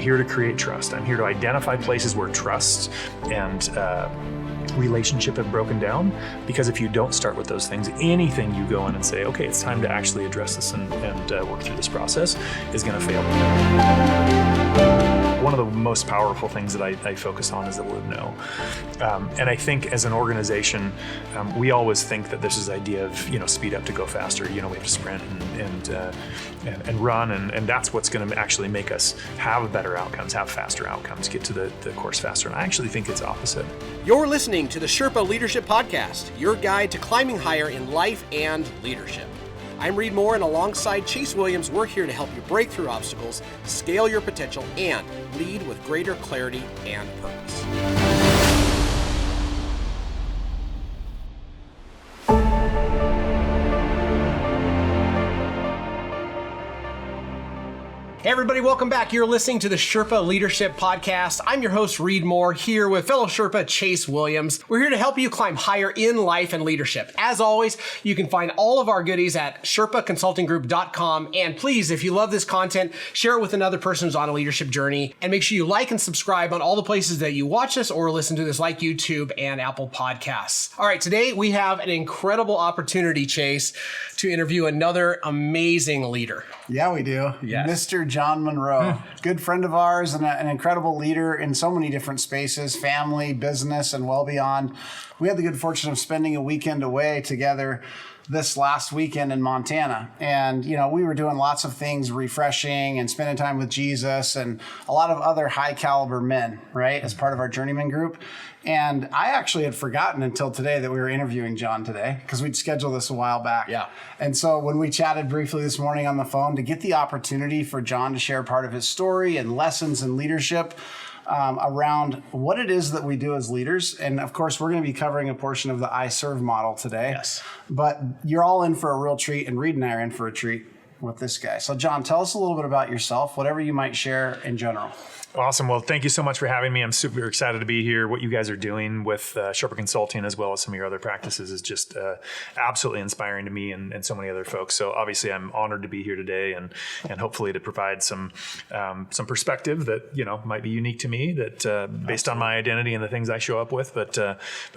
here to create trust. I'm here to identify places where trust and relationship have broken down, because if you don't start with those things, anything you go in and say, okay, it's time to actually address this and work through this process, is going to fail. One of the most powerful things that I focus on is the word no. And I think as an organization, we always think that there's this idea of, speed up to go faster. We have to sprint and run, and that's what's going to actually make us have better outcomes, have faster outcomes, get to the course faster. And I actually think it's opposite. You're listening to the Sherpa Leadership Podcast, your guide to climbing higher in life and leadership. I'm Reed Moore, and alongside Chase Williams, we're here to help you break through obstacles, scale your potential, and lead with greater clarity and purpose. Hey everybody, welcome back. You're listening to the Sherpa Leadership Podcast. I'm your host, Reed Moore, here with fellow Sherpa Chase Williams. We're here to help you climb higher in life and leadership. As always, you can find all of our goodies at sherpaconsultinggroup.com. And please, if you love this content, share it with another person who's on a leadership journey. And make sure you like and subscribe on all the places that you watch us or listen to this, like YouTube and Apple Podcasts. All right, today we have an incredible opportunity, Chase, to interview another amazing leader. Yeah, we do. Yes. Mr. John Monroe, good friend of ours and an incredible leader in so many different spaces, family, business, and well beyond. We had the good fortune of spending a weekend away together this last weekend in Montana. And, we were doing lots of things, refreshing and spending time with Jesus and a lot of other high caliber men, right, as part of our journeyman group. And I actually had forgotten until today that we were interviewing John today, because we'd scheduled this a while back. Yeah. And so when we chatted briefly this morning on the phone to get the opportunity for John to share part of his story and lessons in leadership around what it is that we do as leaders. And of course, we're going to be covering a portion of the I serve model today. Yes. But you're all in for a real treat, and Reed and I are in for a treat with this guy. So John, tell us a little bit about yourself, whatever you might share in general. Awesome. Well, thank you so much for having me. I'm super excited to be here. What you guys are doing with Sherpa Consulting, as well as some of your other practices, is just absolutely inspiring to me and so many other folks. So obviously, I'm honored to be here today, and hopefully to provide some perspective that might be unique to me, that based on my identity and the things I show up with, but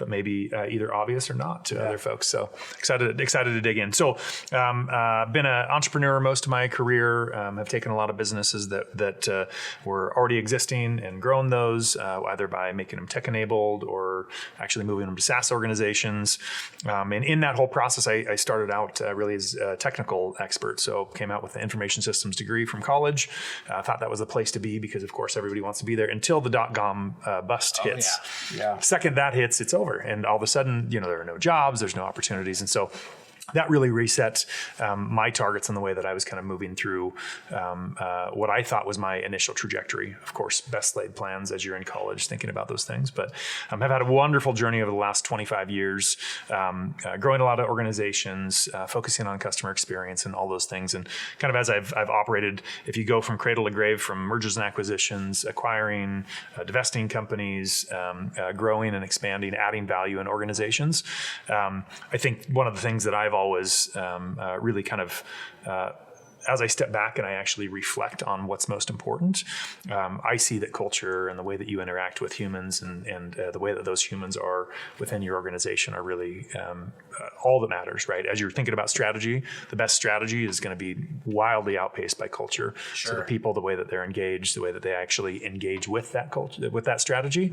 maybe either obvious or not to other folks. So excited to dig in. So been an entrepreneur most of my career. Have taken a lot of businesses that were already existing and grown those, either by making them tech-enabled or actually moving them to SaaS organizations. And in that whole process, I started out really as a technical expert. So came out with an information systems degree from college. Thought that was the place to be because, of course, everybody wants to be there until the dot-com bust hits. Yeah. Second that hits, it's over. And all of a sudden, there are no jobs, there's no opportunities. And so that really reset my targets in the way that I was kind of moving through what I thought was my initial trajectory. Of course, best laid plans as you're in college thinking about those things. But I've had a wonderful journey over the last 25 years, growing a lot of organizations, focusing on customer experience and all those things. And kind of as I've operated, if you go from cradle to grave, from mergers and acquisitions, acquiring, divesting companies, growing and expanding, adding value in organizations, I think one of the things that I've always really kind of as I step back and I actually reflect on what's most important, I see that culture and the way that you interact with humans and the way that those humans are within your organization are really all that matters, right? As you're thinking about strategy, the best strategy is going to be wildly outpaced by culture. Sure. So the people, the way that they're engaged, the way that they actually engage with that culture, with that strategy,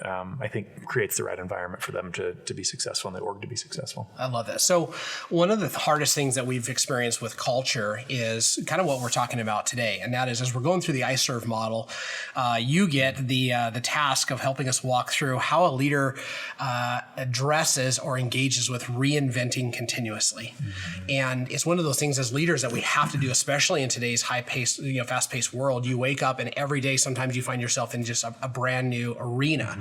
I think creates the right environment for them to be successful and the org to be successful. I love that. So one of the hardest things that we've experienced with culture is kind of what we're talking about today. And that is, as we're going through the I serve model, you get the task of helping us walk through how a leader addresses or engages with reinventing continuously. And it's one of those things as leaders that we have to do, especially in today's high-paced, fast-paced world. You wake up and every day, sometimes you find yourself in just a brand new arena.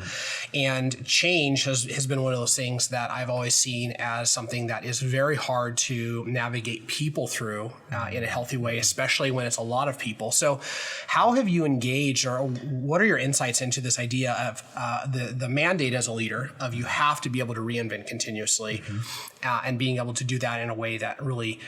And change has been one of those things that I've always seen as something that is very hard to navigate people through in a healthy way, especially when it's a lot of people. So how have you engaged, or what are your insights into this idea of the mandate as a leader of you have to be able to reinvent continuously and being able to do that in a way that really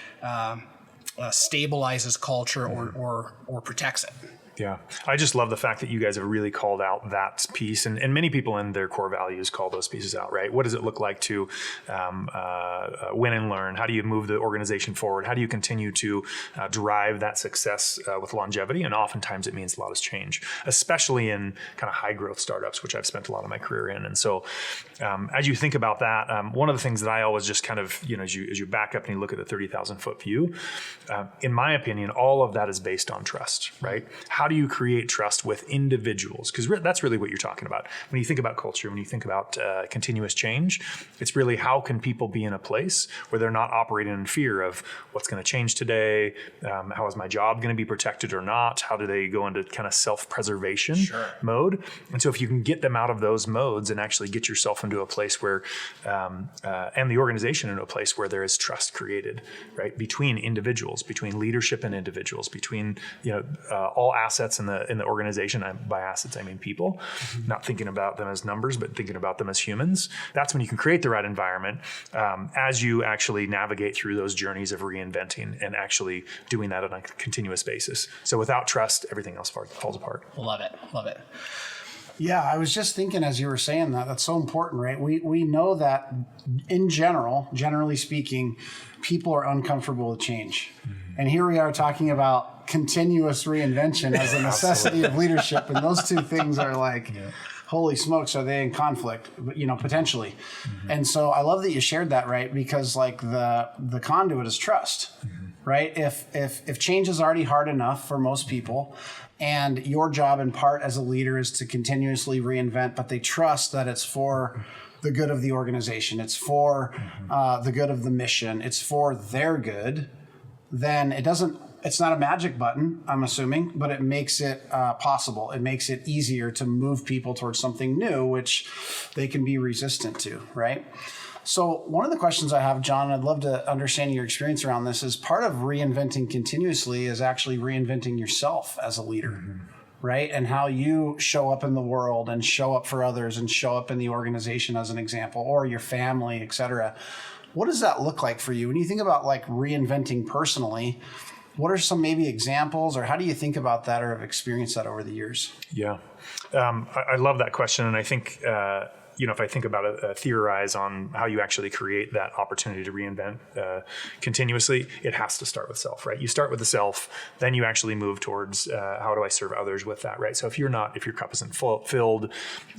stabilizes culture or protects it? Yeah. I just love the fact that you guys have really called out that piece, and many people in their core values call those pieces out, right? What does it look like to win and learn? How do you move the organization forward? How do you continue to drive that success with longevity? And oftentimes it means a lot of change, especially in kind of high growth startups, which I've spent a lot of my career in. And so as you think about that, one of the things that I always just kind of, as you back up and you look at the 30,000 foot view, in my opinion, all of that is based on trust, right? How do you create trust with individuals? Because that's really what you're talking about. When you think about culture, when you think about continuous change, it's really how can people be in a place where they're not operating in fear of what's going to change today? How is my job going to be protected or not? How do they go into kind of self-preservation mode? And so if you can get them out of those modes and actually get yourself into a place where, and the organization into a place where there is trust created, right? Between individuals, between leadership and individuals, between, all assets in the organization. By assets, I mean people, not thinking about them as numbers, but thinking about them as humans. That's when you can create the right environment as you actually navigate through those journeys of reinventing and actually doing that on a continuous basis. So without trust, everything else falls apart. Love it. Love it. Yeah, I was just thinking as you were saying that, that's so important, right? We know that in generally speaking, people are uncomfortable with change. And here we are talking about continuous reinvention as a necessity of leadership. And those two things are like, holy smokes, are they in conflict, potentially. And so I love that you shared that, right? Because like the conduit is trust, right? If change is already hard enough for most people, and your job in part as a leader is to continuously reinvent, but they trust that it's for the good of the organization, it's for the good of the mission, it's for their good, then it's not a magic button, I'm assuming, but it makes it possible. It makes it easier to move people towards something new, which they can be resistant to, right? So one of the questions I have, John, I'd love to understand your experience around this, is part of reinventing continuously is actually reinventing yourself as a leader, right? And how you show up in the world and show up for others and show up in the organization as an example, or your family, et cetera. What does that look like for you? When you think about like reinventing personally, what are some maybe examples, or how do you think about that or have experienced that over the years? Yeah. I love that question. And I think, if I think about it, theorize on how you actually create that opportunity to reinvent continuously, it has to start with self, right? You start with the self, then you actually move towards how do I serve others with that, right? So if your cup isn't filled,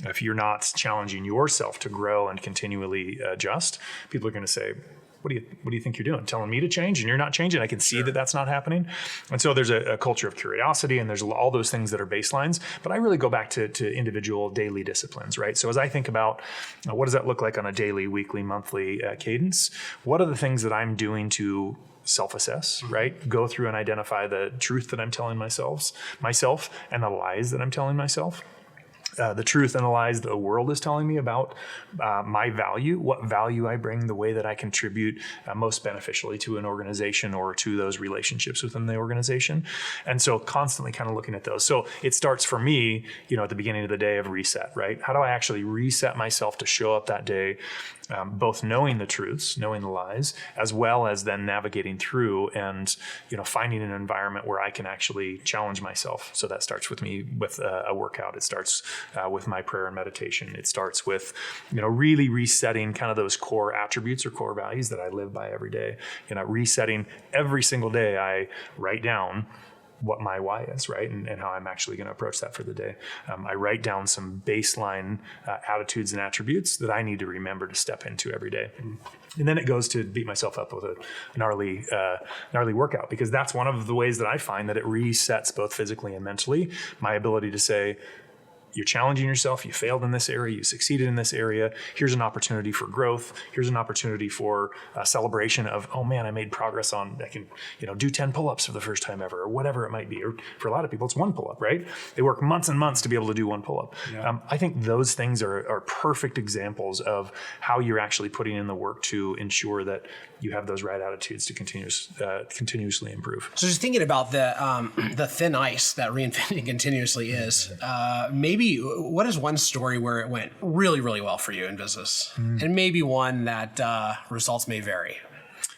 if you're not challenging yourself to grow and continually adjust, people are going to say, what do you think you're doing? Telling me to change and you're not changing? I can see that that's not happening. And so there's a culture of curiosity, and there's all those things that are baselines. But I really go back to individual daily disciplines, right? So as I think about what does that look like on a daily, weekly, monthly cadence, what are the things that I'm doing to self-assess, right? Go through and identify the truth that I'm telling myself and the lies that I'm telling myself. The truth and the lies the world is telling me about my value, what value I bring, the way that I contribute most beneficially to an organization or to those relationships within the organization. And so constantly kind of looking at those. So it starts for me, at the beginning of the day of reset, right? How do I actually reset myself to show up that day, both knowing the truths, knowing the lies, as well as then navigating through and, finding an environment where I can actually challenge myself. So that starts with me with a workout. It starts with my prayer and meditation. It starts with, really resetting kind of those core attributes or core values that I live by every day. Resetting every single day. I write down what my why is, right? And how I'm actually going to approach that for the day. I write down some baseline attitudes and attributes that I need to remember to step into every day. And then it goes to beat myself up with a gnarly workout, because that's one of the ways that I find that it resets both physically and mentally my ability to say, you're challenging yourself. You failed in this area. You succeeded in this area. Here's an opportunity for growth. Here's an opportunity for a celebration of, oh man, I made progress on, I can, do 10 pull-ups for the first time ever, or whatever it might be. Or for a lot of people, it's one pull-up, right? They work months and months to be able to do one pull-up. Yeah. I think those things are perfect examples of how you're actually putting in the work to ensure that you have those right attitudes to continuously improve. So just thinking about the thin ice that reinventing continuously is, maybe what is one story where it went really, really well for you in business, and maybe one that results may vary?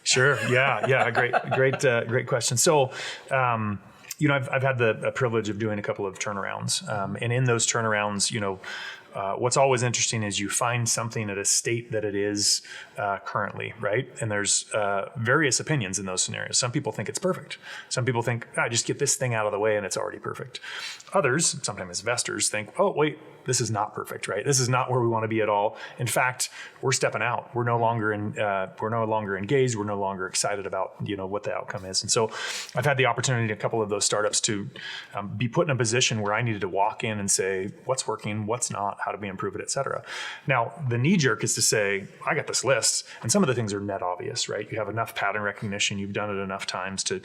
Sure. Yeah. Great question. So, I've had the privilege of doing a couple of turnarounds. And in those turnarounds, what's always interesting is you find something at a state that it is currently, right? And there's various opinions in those scenarios. Some people think it's perfect. Some people think, just get this thing out of the way and it's already perfect. Others, sometimes investors, think, oh, wait, this is not perfect, right? This is not where we want to be at all. In fact, we're stepping out. We're no longer engaged. We're no longer excited about what the outcome is. And so I've had the opportunity in a couple of those startups to be put in a position where I needed to walk in and say, what's working, what's not, how do we improve it, et cetera. Now, the knee jerk is to say, I got this list, and some of the things are net obvious, right? You have enough pattern recognition, you've done it enough times to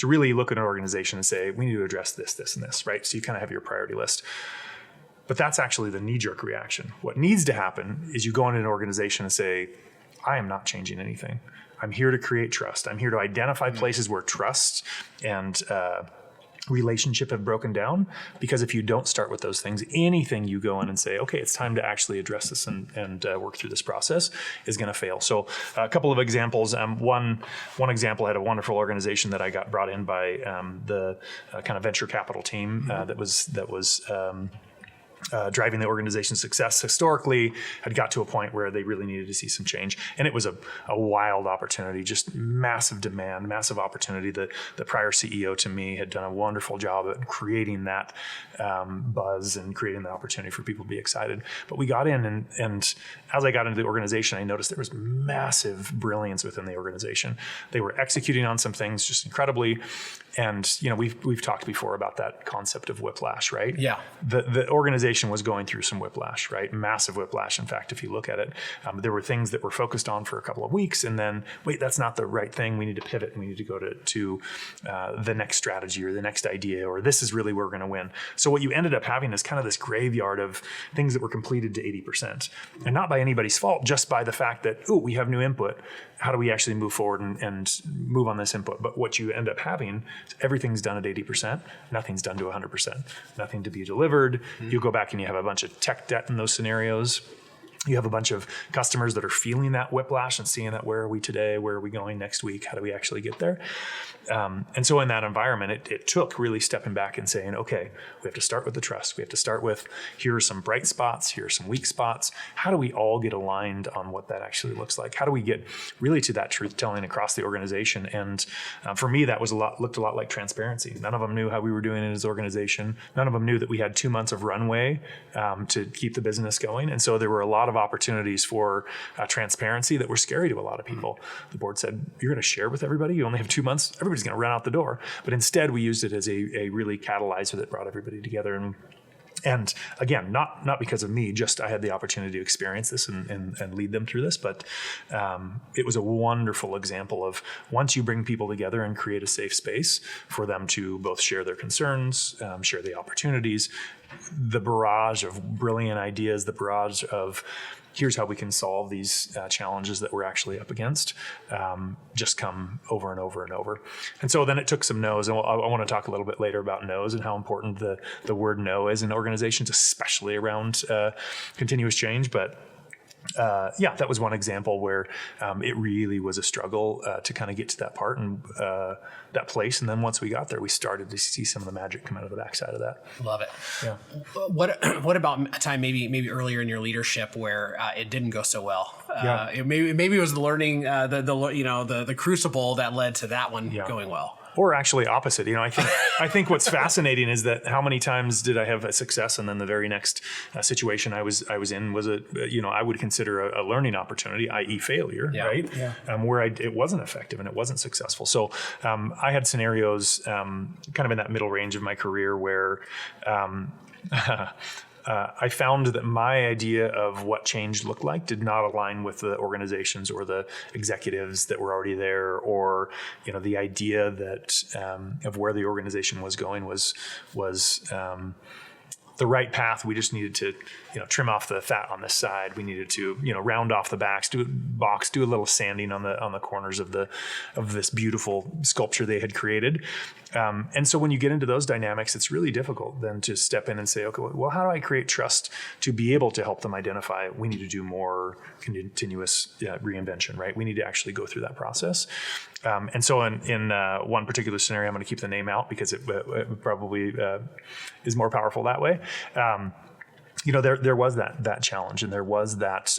really look at an organization and say, we need to address this, this, and this, right? So you kind of have your priority list. But that's actually the knee-jerk reaction. What needs to happen is you go into an organization and say, I am not changing anything. I'm here to create trust. I'm here to identify places where trust and relationship have broken down, because if you don't start with those things, anything you go in and say, okay, it's time to actually address this and work through this process is going to fail. So a couple of examples. One example, I had a wonderful organization that I got brought in by the kind of venture capital team that was driving the organization's success historically, had got to a point where they really needed to see some change. And it was a wild opportunity, just massive demand, massive opportunity. The prior CEO to me had done a wonderful job at creating that buzz and creating the opportunity for people to be excited. But we got in, and as I got into the organization, I noticed there was massive brilliance within the organization. They were executing on some things just incredibly. And we've talked before about that concept of whiplash, right? Yeah. The organization was going through some whiplash, right? Massive whiplash. In fact, if you look at it, there were things that were focused on for a couple of weeks, and then wait, that's not the right thing. We need to pivot, and we need to go to the next strategy or the next idea, or this is really where we're going to win. So what you ended up having is kind of this graveyard of things that were completed to 80%, and not by anybody's fault, just by the fact that we have new input. How do we actually move forward and move on this input? But what you end up having is everything's done at 80%, nothing's done to 100%, nothing to be delivered. You go back and you have a bunch of tech debt in those scenarios. You have a bunch of customers that are feeling that whiplash and seeing that, where are we today? Where are we going next week? How do we actually get there? And so in that environment, it took really stepping back and saying, okay, we have to start with the trust. We have to start with, here are some bright spots, here are some weak spots. How do we all get aligned on what that actually looks like? How do we get really to that truth telling across the organization? And for me, that was looked a lot like transparency. None of them knew how we were doing it as an organization. None of them knew that we had 2 months of runway to keep the business going. And so there were a lot of opportunities for transparency that were scary to a lot of people. The board said, you're going to share with everybody? You only have 2 months? Everybody's going to run out the door. But instead, we used it as a really catalyzer that brought everybody together. And again, not because of me, just I had the opportunity to experience this and lead them through this. But it was a wonderful example of, once you bring people together and create a safe space for them to both share their concerns, share the opportunities, the barrage of brilliant ideas, the barrage of here's how we can solve these challenges that we're actually up against, just come over and over and over. And so then it took some no's, and I want to talk a little bit later about no's and how important the word no is in organizations, especially around continuous change. But that was one example where it really was a struggle to kind of get to that part and that place. And then once we got there, we started to see some of the magic come out of the backside of that. Love it. Yeah. What about a time maybe earlier in your leadership where it didn't go so well? Maybe it was the learning, the crucible that led to that one going well. Or actually opposite. I think what's fascinating is that how many times did I have a success, and then the very next situation I was in was I would consider a learning opportunity, i.e. failure, right? Yeah. Where it wasn't effective and it wasn't successful. So I had scenarios kind of in that middle range of my career where I found that my idea of what change looked like did not align with the organizations or the executives that were already there, or the idea that of where the organization was going was the right path. We just needed to, trim off the fat on this side. We needed to, round off the backs, do a little sanding on the corners of this beautiful sculpture they had created. And so when you get into those dynamics, it's really difficult then to step in and say, okay, well, how do I create trust to be able to help them identify we need to do more continuous reinvention, right? We need to actually go through that process. And so in one particular scenario, I'm going to keep the name out because it probably is more powerful that way. There was that challenge, and there was that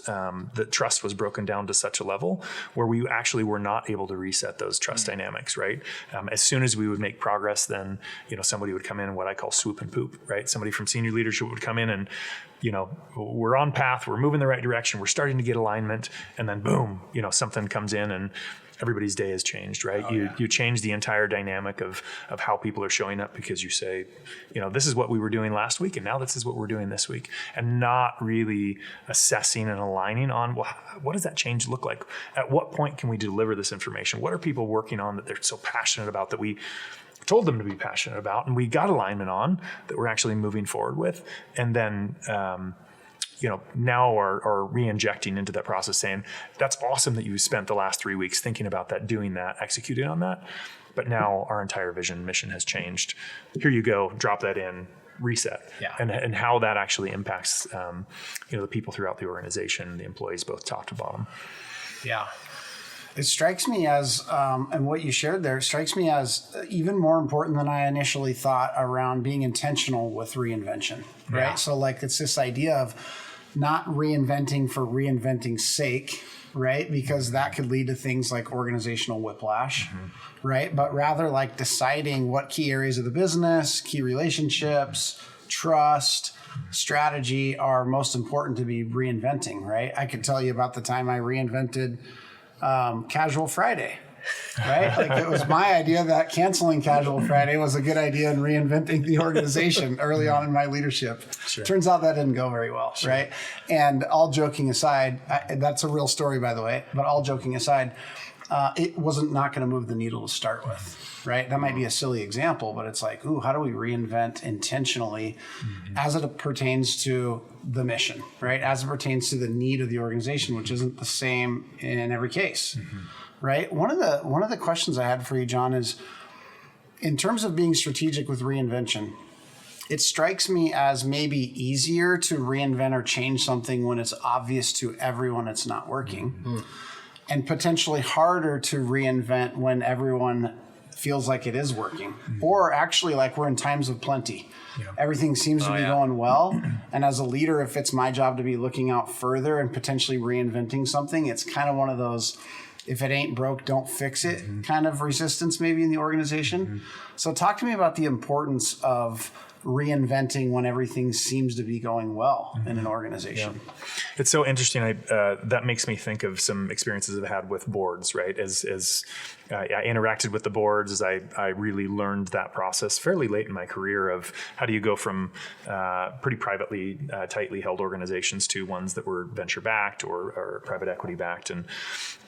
trust was broken down to such a level where we actually were not able to reset those trust dynamics, right? As soon as we would make progress, then, somebody would come in, what I call swoop and poop, right? Somebody from senior leadership would come in and, we're on path, we're moving the right direction, we're starting to get alignment, and then boom, something comes in and everybody's day has changed, right? You change the entire dynamic of how people are showing up because you say, this is what we were doing last week and now this is what we're doing this week, and not really assessing and aligning on, well, what does that change look like? At what point can we deliver this information? What are people working on that they're so passionate about that we told them to be passionate about and we got alignment on that we're actually moving forward with? And then, now are re-injecting into that process saying, that's awesome that you spent the last 3 weeks thinking about that, doing that, executing on that. But now our entire vision mission has changed. Here you go, drop that in, reset. Yeah. And how that actually impacts, the people throughout the organization, the employees, both top to bottom. Yeah. It strikes me as, and what you shared there, strikes me as even more important than I initially thought around being intentional with reinvention, right? Yeah. So it's this idea of not reinventing for reinventing's sake, right? Because that could lead to things like organizational whiplash, right? But rather deciding what key areas of the business, key relationships, trust, strategy are most important to be reinventing, right? I could tell you about the time I reinvented Casual Friday, right? It was my idea that canceling Casual Friday was a good idea in reinventing the organization early on in my leadership. Sure. Turns out that didn't go very well, right? And all joking aside, that's a real story, by the way, but all joking aside, it wasn't not going to move the needle to start with, right? That might be a silly example, but it's how do we reinvent intentionally as it pertains to the mission, right? As it pertains to the need of the organization, which isn't the same in every case, right? One of the questions I had for you, John, is in terms of being strategic with reinvention, it strikes me as maybe easier to reinvent or change something when it's obvious to everyone it's not working. And potentially harder to reinvent when everyone feels like it is working, or actually we're in times of plenty. Yeah. Everything seems to be going well. And as a leader, if it's my job to be looking out further and potentially reinventing something, it's kind of one of those, if it ain't broke, don't fix it kind of resistance maybe in the organization. So talk to me about the importance of reinventing when everything seems to be going well in an organization. Yeah. It's so interesting. That makes me think of some experiences I've had with boards, right? As I interacted with the boards, as I really learned that process fairly late in my career of how do you go from pretty privately, tightly held organizations to ones that were venture backed or private equity backed. And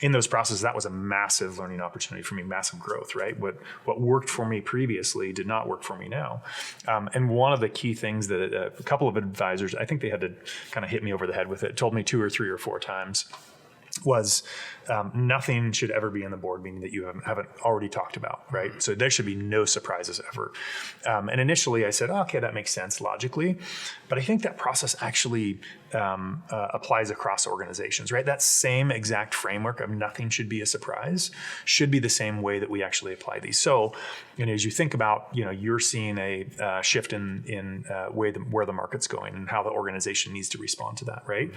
in those processes, that was a massive learning opportunity for me, massive growth, right? What worked for me previously did not work for me now. And one of the key things that a couple of advisors, I think they had to kind of hit me over the head with it, told me 2 or 3 or 4 times, was nothing should ever be in the board meeting that you haven't already talked about, right? So there should be no surprises ever. And initially I said, okay, that makes sense logically. But I think that process actually applies across organizations, right? That same exact framework of nothing should be a surprise should be the same way that we actually apply these. So, as you think about, you're seeing a shift in where the market's going and how the organization needs to respond to that, right?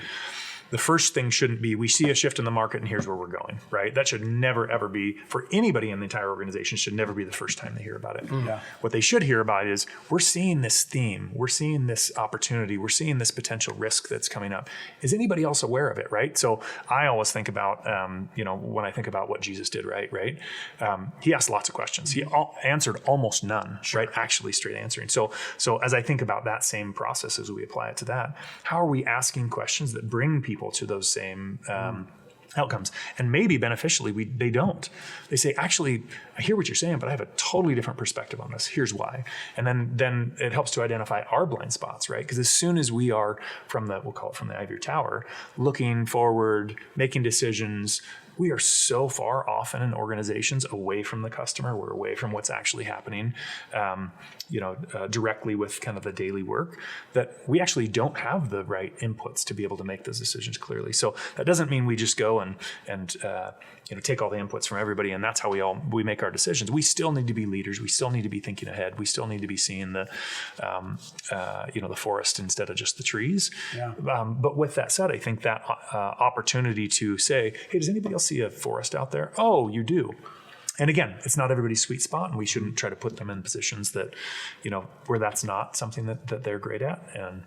The first thing shouldn't be, we see a shift in the market and here's where we're going, right? That should never, ever be, for anybody in the entire organization, should never be the first time they hear about it. Yeah. What they should hear about is, we're seeing this theme, we're seeing this opportunity, we're seeing this potential risk that's coming up. Is anybody else aware of it, right? So I always think about, when I think about what Jesus did, right? He asked lots of questions. He answered almost none, right? Actually straight answering. So as I think about that same process as we apply it to that, how are we asking questions that bring people to those same outcomes? And maybe beneficially, they don't. They say, actually, I hear what you're saying, but I have a totally different perspective on this. Here's why. And then it helps to identify our blind spots, right? Because as soon as we are we'll call it from the ivory tower, looking forward, making decisions, we are so far often in organizations away from the customer. We're away from what's actually happening, directly with kind of the daily work, that we actually don't have the right inputs to be able to make those decisions clearly. So that doesn't mean we just go and take all the inputs from everybody and that's how we make our decisions. We still need to be leaders. We still need to be thinking ahead. We still need to be seeing the forest instead of just the trees. Yeah. But with that said, I think that opportunity to say, hey, does anybody else see a forest out there? Oh, you do. And again, it's not everybody's sweet spot, and we shouldn't try to put them in positions that, where that's not something that they're great at. And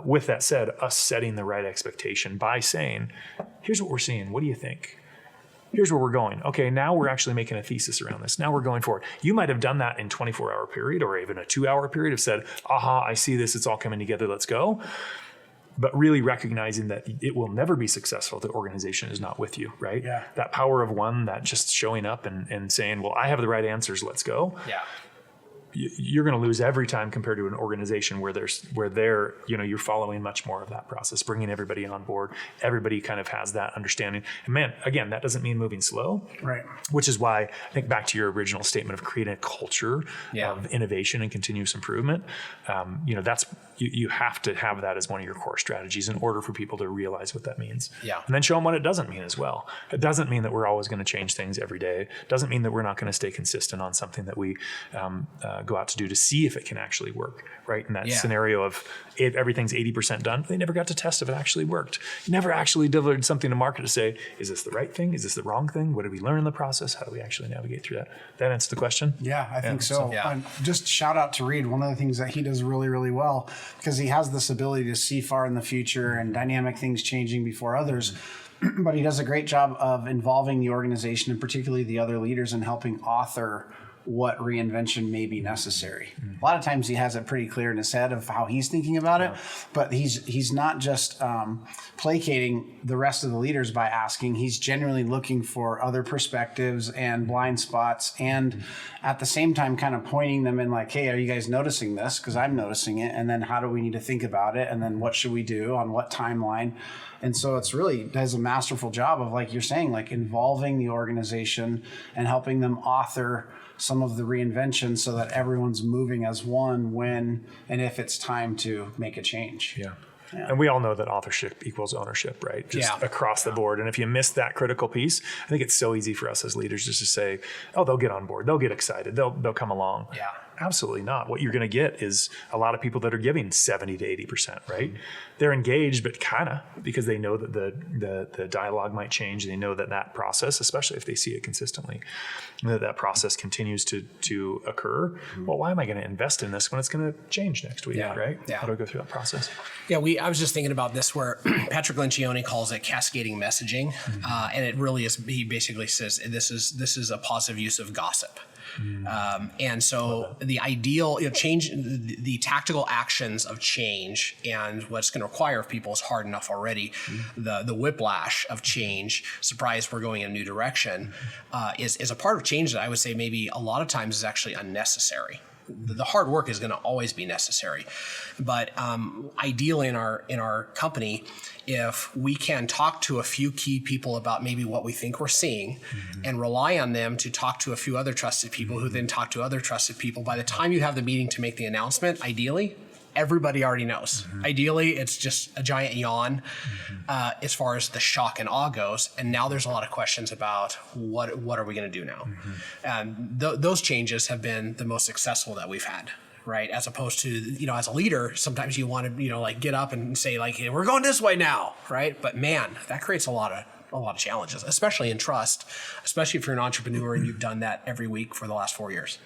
with that said, us setting the right expectation by saying, here's what we're seeing. What do you think? Here's where we're going. Okay, now we're actually making a thesis around this. Now we're going forward. You might have done that in 24-hour period or even a 2-hour period, have said, aha, I see this. It's all coming together. Let's go. But really recognizing that it will never be successful if the organization is not with you, right? Yeah. That power of one, that just showing up and saying, well, I have the right answers, let's go. Yeah. You're going to lose every time compared to an organization where you're following much more of that process, bringing everybody on board. Everybody kind of has that understanding. And man, again, that doesn't mean moving slow, right? Which is why I think back to your original statement of creating a culture of innovation and continuous improvement. You have to have that as one of your core strategies in order for people to realize what that means. Yeah. And then show them what it doesn't mean as well. It doesn't mean that we're always going to change things every day. It doesn't mean that we're not going to stay consistent on something that we go out to do to see if it can actually work, right? In that scenario of if everything's 80% done, they never got to test if it actually worked. You never actually delivered something to market to say, is this the right thing? Is this the wrong thing? What did we learn in the process? How do we actually navigate through that? That answers the question? Yeah, I think so. Just shout out to Reed. One of the things that he does really, really well, because he has this ability to see far in the future and dynamic things changing before others. But he does a great job of involving the organization and particularly the other leaders in helping author what reinvention may be necessary. A lot of times he has it pretty clear in his head of how he's thinking about it, but he's not just placating the rest of the leaders by asking. He's genuinely looking for other perspectives and blind spots, and at the same time kind of pointing them in like, hey, are you guys noticing this? Because I'm noticing it. And then how do we need to think about it? And then what should we do on what timeline? And so it's really does a masterful job of, like you're saying, like involving the organization and helping them author some of the reinvention so that everyone's moving as one when and if it's time to make a change. Yeah. And we all know that authorship equals ownership, right? Just across the board. And if you miss that critical piece, I think it's so easy for us as leaders just to say, oh, they'll get on board. They'll get excited. They'll come along. Yeah. Absolutely not. What you're going to get is a lot of people that are giving 70 to 80%, right? They're engaged, but kind of because they know that the dialogue might change. They know that process, especially if they see it consistently, that process continues to occur. Well, why am I going to invest in this when it's going to change next week, right? Yeah. How do I go through that process? Yeah, I was just thinking about this where Patrick Lencioni calls it cascading messaging, and it really is. He basically says this is a positive use of gossip. And so the ideal change, the tactical actions of change and what's going to require of people is hard enough already. The whiplash of change, surprise, we're going in a new direction, is a part of change that I would say maybe a lot of times is actually unnecessary. The hard work is going to always be necessary, but ideally in our company, if we can talk to a few key people about maybe what we think we're seeing, and rely on them to talk to a few other trusted people who then talk to other trusted people, by the time you have the meeting to make the announcement, ideally, everybody already knows. Ideally, it's just a giant yawn as far as the shock and awe goes. And now there's a lot of questions about what are we going to do now? And those changes have been the most successful that we've had, right? As opposed to, as a leader, sometimes you want to, like get up and say like, hey, we're going this way now, right? But man, that creates a lot of challenges, especially in trust, especially if you're an entrepreneur and you've done that every week for the last 4 years.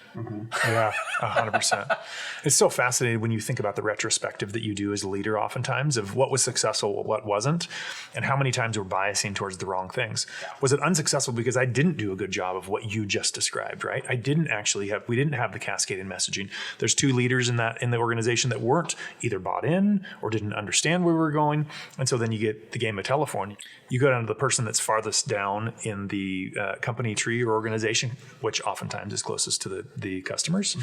Yeah, 100%. It's so fascinating when you think about the retrospective that you do as a leader oftentimes of what was successful, what wasn't, and how many times we're biasing towards the wrong things. Was it unsuccessful because I didn't do a good job of what you just described, right? We didn't have the cascading messaging. There's 2 leaders in the organization that weren't either bought in or didn't understand where we were going. And so then you get the game of telephone. You go down to the person person that's farthest down in the company tree or organization, which oftentimes is closest to the customers.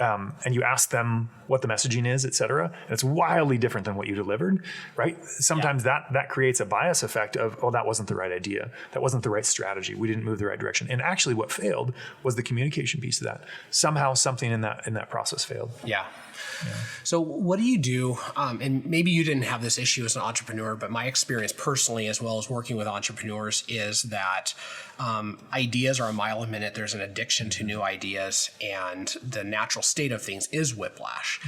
And you ask them what the messaging is, et cetera, and it's wildly different than what you delivered, right? Sometimes that creates a bias effect of, oh, that wasn't the right idea. That wasn't the right strategy. We didn't move the right direction. And actually what failed was the communication piece of that. Somehow something in that process failed. Yeah. So what do you do? And maybe you didn't have this issue as an entrepreneur, but my experience personally, as well as working with entrepreneurs, is that ideas are a mile a minute. There's an addiction to new ideas, and the natural state of things is whiplash.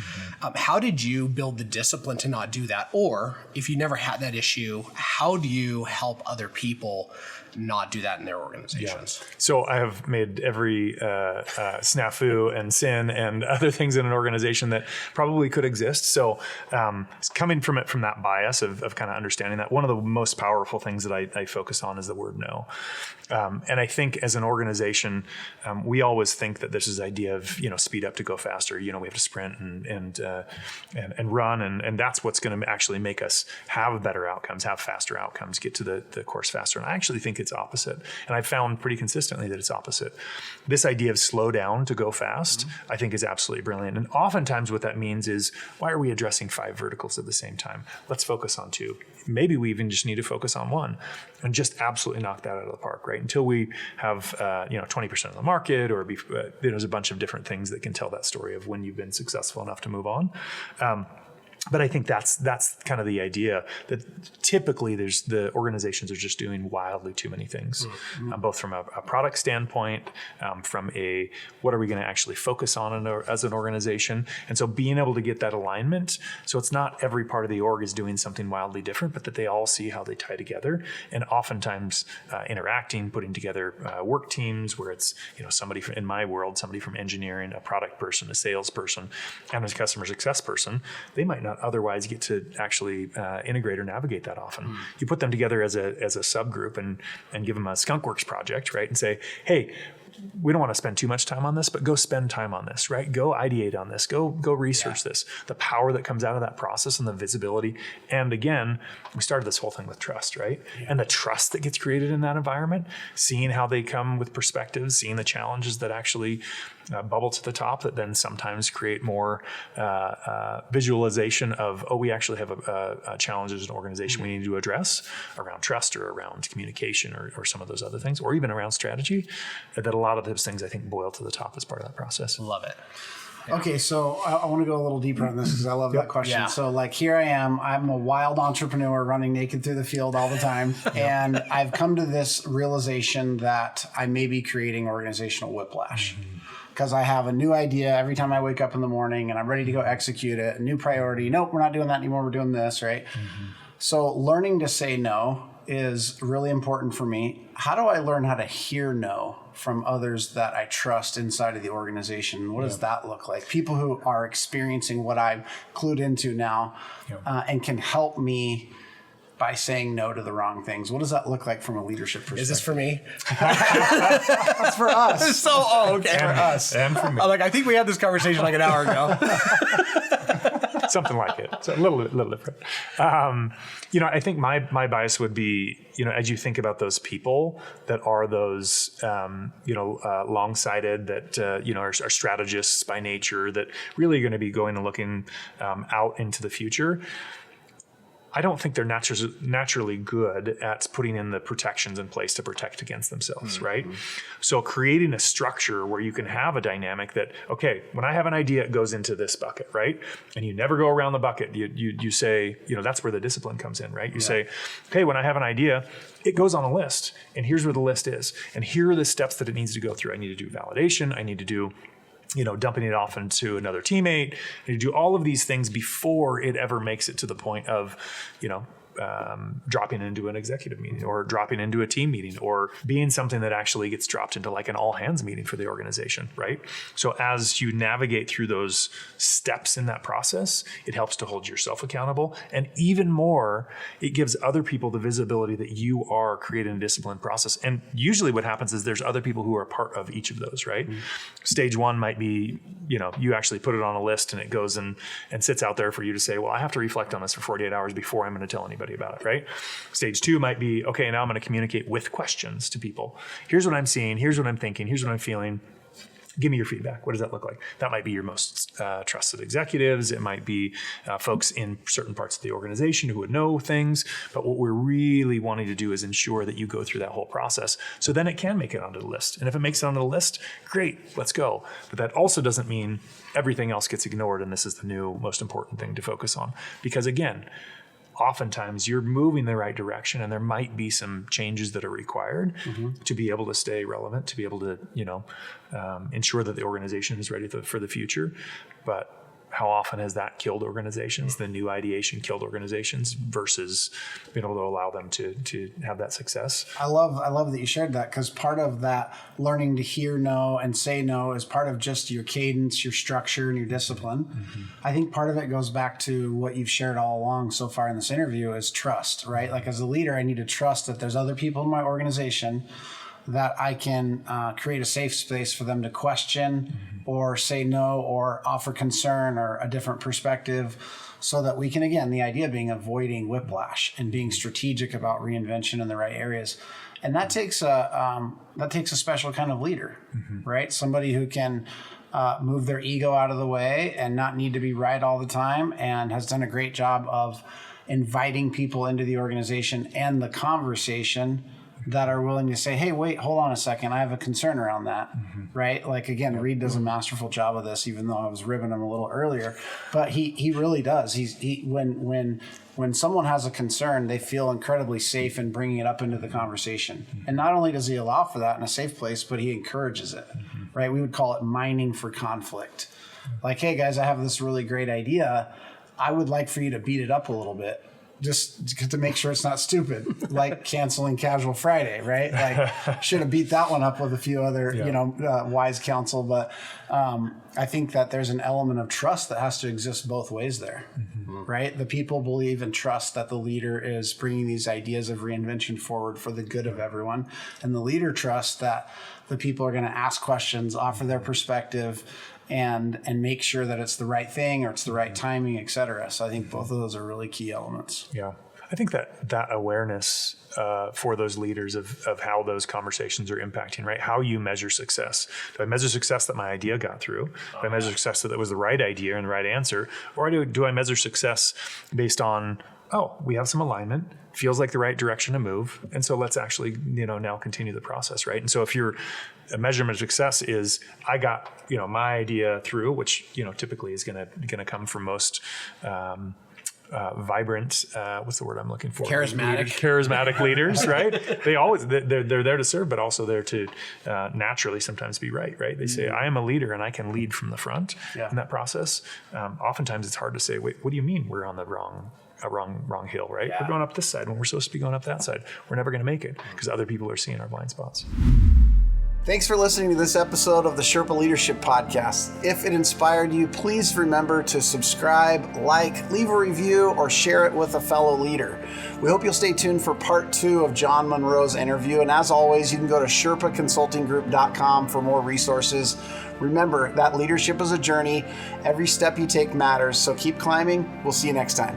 How did you build the discipline to not do that? Or if you never had that issue, how do you help other people not do that in their organizations? Yeah. So I have made every snafu and sin and other things in an organization that probably could exist. So it's coming from that bias of kind of understanding that, one of the most powerful things that I focus on is the word no. And I think as an organization, we always think that this is idea of, speed up to go faster. We have to sprint and run, and that's what's going to actually make us have better outcomes, have faster outcomes, get to the course faster. And I actually think it's opposite. And I've found pretty consistently that it's opposite. This idea of slow down to go fast, I think is absolutely brilliant. And oftentimes what that means is, why are we addressing 5 verticals at the same time? Let's focus on 2. Maybe we even just need to focus on 1 and just absolutely knock that out of the park, right? Until we have 20% of the market, or there's a bunch of different things that can tell that story of when you've been successful enough to move on. But I think that's kind of the idea, that typically the organizations are just doing wildly too many things, both from a product standpoint, from a what are we going to actually focus on as an organization. And so being able to get that alignment, so it's not every part of the org is doing something wildly different, but that they all see how they tie together, and oftentimes interacting, putting together work teams where it's somebody from, in my world, somebody from engineering, a product person, a salesperson, and a customer success person. They might not otherwise get to actually integrate or navigate that often. You put them together as a subgroup and give them a skunkworks project, right? And say, hey, we don't want to spend too much time on this, but go spend time on this, right? Go ideate on this, go research this. The power that comes out of that process and the visibility. And again, we started this whole thing with trust, right? Yeah. And the trust that gets created in that environment, seeing how they come with perspectives, seeing the challenges that actually bubble to the top, that then sometimes create more visualization of, we actually have a challenge as an organization we need to address around trust or around communication or some of those other things, or even around strategy. That a lot of those things I think boil to the top as part of that process. Love it. Yeah. Okay, so I want to go a little deeper on this because I love that question. Yeah. So here I am. I'm a wild entrepreneur running naked through the field all the time. And I've come to this realization that I may be creating organizational whiplash. Because I have a new idea every time I wake up in the morning and I'm ready to go execute it. A new priority. Nope, we're not doing that anymore. We're doing this, right? So learning to say no is really important for me. How do I learn how to hear no from others that I trust inside of the organization? What does that look like? People who are experiencing what I'm clued into now and can help me by saying no to the wrong things. What does that look like from a leadership perspective? Is this for me? That's for us. Okay. For us. And for me. I think we had this conversation like an hour ago. Something like it. It's a little different. I think my bias would be, as you think about those people that are those, long-sighted, that, are strategists by nature, that really are going to be going and looking out into the future. I don't think they're naturally good at putting in the protections in place to protect against themselves, right? So creating a structure where you can have a dynamic that, okay, when I have an idea, it goes into this bucket, right? And you never go around the bucket. You say, that's where the discipline comes in, right? You say, okay, when I have an idea, it goes on a list, and here's where the list is, and here are the steps that it needs to go through. I need to do validation. I need to do dumping it off into another teammate. You do all of these things before it ever makes it to the point of, dropping into an executive meeting or dropping into a team meeting or being something that actually gets dropped into like an all hands meeting for the organization, right? So as you navigate through those steps in that process, it helps to hold yourself accountable. And even more, it gives other people the visibility that you are creating a disciplined process. And usually what happens is there's other people who are part of each of those, right? Stage 1 might be, you actually put it on a list and it goes and sits out there for you to say, well, I have to reflect on this for 48 hours before I'm going to tell anybody anybody about it, right? Stage 2 might be, okay, now I'm going to communicate with questions to people. Here's what I'm seeing. Here's what I'm thinking. Here's what I'm feeling. Give me your feedback. What does that look like? That might be your most trusted executives. It might be folks in certain parts of the organization who would know things. But what we're really wanting to do is ensure that you go through that whole process. So then it can make it onto the list. And if it makes it onto the list, great, let's go. But that also doesn't mean everything else gets ignored and this is the new most important thing to focus on. Because again, oftentimes you're moving the right direction and there might be some changes that are required to be able to stay relevant, to be able to, ensure that the organization is ready for the future. But how often has that killed organizations, the new ideation killed organizations versus being able to allow them to have that success? I love that you shared that, because part of that learning to hear no and say no is part of just your cadence, your structure, and your discipline. I think part of it goes back to what you've shared all along so far in this interview is trust, right? Like as a leader, I need to trust that there's other people in my organization that I can create a safe space for them to question or say no or offer concern or a different perspective, so that we can, again, the idea being avoiding whiplash and being strategic about reinvention in the right areas. And that takes a special kind of leader, right? Somebody who can move their ego out of the way and not need to be right all the time, and has done a great job of inviting people into the organization and the conversation that are willing to say, hey, wait, hold on a second, I have a concern around that, right? Like, again, Reed does a masterful job of this, even though I was ribbing him a little earlier, but he really does. When someone has a concern, they feel incredibly safe in bringing it up into the conversation. And not only does he allow for that in a safe place, but he encourages it, right? We would call it mining for conflict. Like, hey guys, I have this really great idea. I would like for you to beat it up a little bit, just to make sure it's not stupid, like canceling Casual Friday, right? Like, should have beat that one up with a few other, wise counsel. But I think that there's an element of trust that has to exist both ways there, right? The people believe and trust that the leader is bringing these ideas of reinvention forward for the good of everyone. And the leader trusts that the people are going to ask questions, offer their perspective, and make sure that it's the right thing or it's the right timing, et cetera. So I think both of those are really key elements. Yeah. I think that awareness for those leaders of how those conversations are impacting, right? How you measure success. Do I measure success that my idea got through? Do I measure success that it was the right idea and the right answer? Or do I measure success based on, we have some alignment, feels like the right direction to move, and so let's actually, now continue the process, right? And so if a measurement of success is I got, my idea through, which, typically is going to come from most vibrant, what's the word I'm looking for? Charismatic leaders, right? They're there to serve, but also there to naturally sometimes be right? They say, I am a leader and I can lead from the front in that process. Oftentimes it's hard to say, wait, what do you mean we're on the wrong hill, right? We're going up this side when we're supposed to be going up that side. We're never going to make it because other people are seeing our blind spots. Thanks for listening to this episode of the Sherpa Leadership Podcast. If it inspired you, please remember to subscribe, leave a review, or share it with a fellow leader. We hope you'll stay tuned for part 2 of John Monroe's interview. And as always, you can go to SherpaConsultingGroup.com for more resources. Remember that leadership is a journey. Every step you take matters. So keep climbing. We'll see you next time.